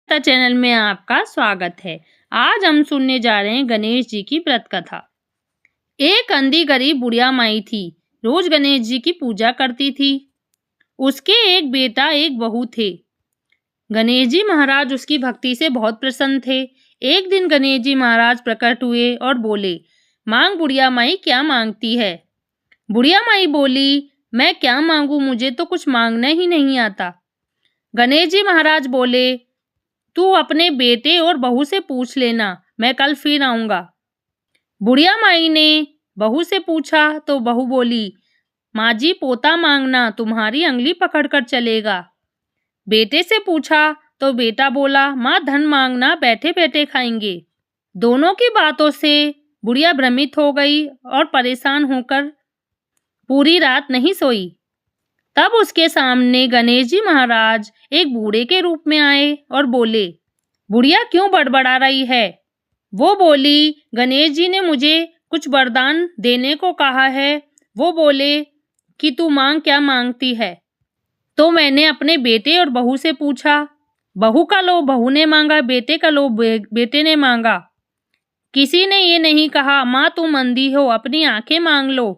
Channel में आपका स्वागत है। आज हम सुनने जा रहे हैं गणेश जी की व्रत कथा। एक अंधी गरीब बुढ़िया माई थी, रोज गणेश जी की पूजा करती थी। उसके एक बेटा एक बहू थे। गणेश जी महाराज उसकी भक्ति से बहुत प्रसन्न थे। एक दिन गणेश जी महाराज प्रकट हुए और बोले, मांग बुढ़िया माई, क्या मांगती है? बुढ़िया माई बोली, मैं क्या मांगू, मुझे तो कुछ मांगना ही नहीं आता। गणेश जी महाराज बोले, तू अपने बेटे और बहू से पूछ लेना, मैं कल फिर आऊंगा। बुढ़िया माई ने बहू से पूछा तो बहू बोली, माँ जी पोता मांगना, तुम्हारी अंगली पकड़कर चलेगा। बेटे से पूछा तो बेटा बोला, माँ धन मांगना, बैठे बैठे खाएंगे। दोनों की बातों से बुढ़िया भ्रमित हो गई और परेशान होकर पूरी रात नहीं सोई। तब उसके सामने गणेश जी महाराज एक बूढ़े के रूप में आए और बोले, बुढ़िया क्यों बड़बड़ा रही है? वो बोली, गणेश जी ने मुझे कुछ वरदान देने को कहा है। वो बोले कि तू मांग, क्या मांगती है? तो मैंने अपने बेटे और बहू से पूछा। बहू का लोभ बहू ने मांगा, बेटे का लोभ बेटे ने मांगा। किसी ने ये नहीं कहा, माँ तुम अंधी हो, अपनी आंखें मांग लो।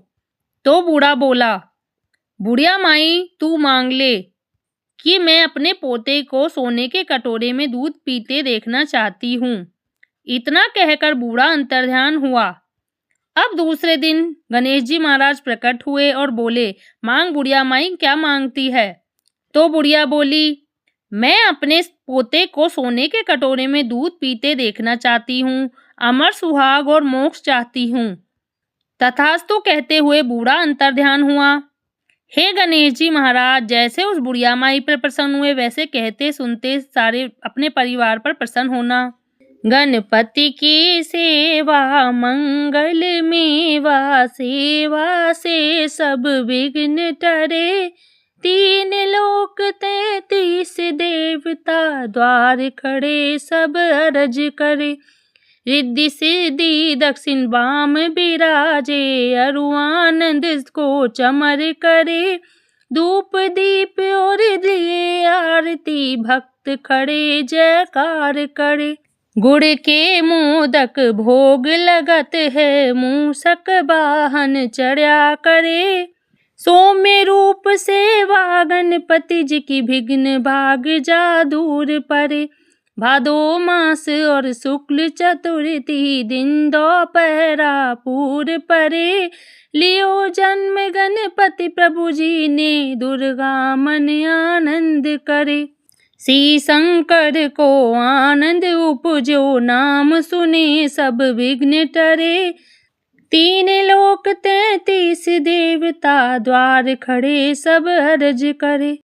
तो बूढ़ा बोला, बुढ़िया माई तू मांग ले कि मैं अपने पोते को सोने के कटोरे में दूध पीते देखना चाहती हूँ। इतना कहकर बूढ़ा अंतर्ध्यान हुआ। अब दूसरे दिन गणेश जी महाराज प्रकट हुए और बोले, मांग बुढ़िया माई, क्या मांगती है? तो बुढ़िया बोली, मैं अपने पोते को सोने के कटोरे में दूध पीते देखना चाहती हूँ, अमर सुहाग और मोक्ष चाहती हूँ। तथास्तु कहते हुए बूढ़ा अंतर्ध्यान हुआ। हे गणेश जी महाराज, जैसे उस बुढ़िया माई पर प्रसन्न हुए, वैसे कहते सुनते सारे अपने परिवार पर प्रसन्न होना। गणपति की सेवा मंगल मेवा, सेवा से सब विघ्न टरे। 3 लोक 33 देवता, द्वार खड़े सब अरज करे। रिद्धि सिद्धि दक्षिण वाम बिराजे, अरु आनंद को चमर करे। धूप दीप और दिए आरती, भक्त खड़े जयकार करे। गुड़ के मोदक भोग लगत है, मूषक वाहन चढ़ा करे। सौम्य रूप सेवा गणपति जी की, विघ्न भाग जा दूर परे। भादो मास और शुक्ल चतुर्थी, दिन दोपहरा पूर परे। लियो जन्म गणपति प्रभु जी ने, दुर्गा मन आनंद करे। श्री शंकर को आनंद उपजो, नाम सुने सब विघ्न टरे। 3 लोक 33 देवता, द्वार खड़े सब अरज करे।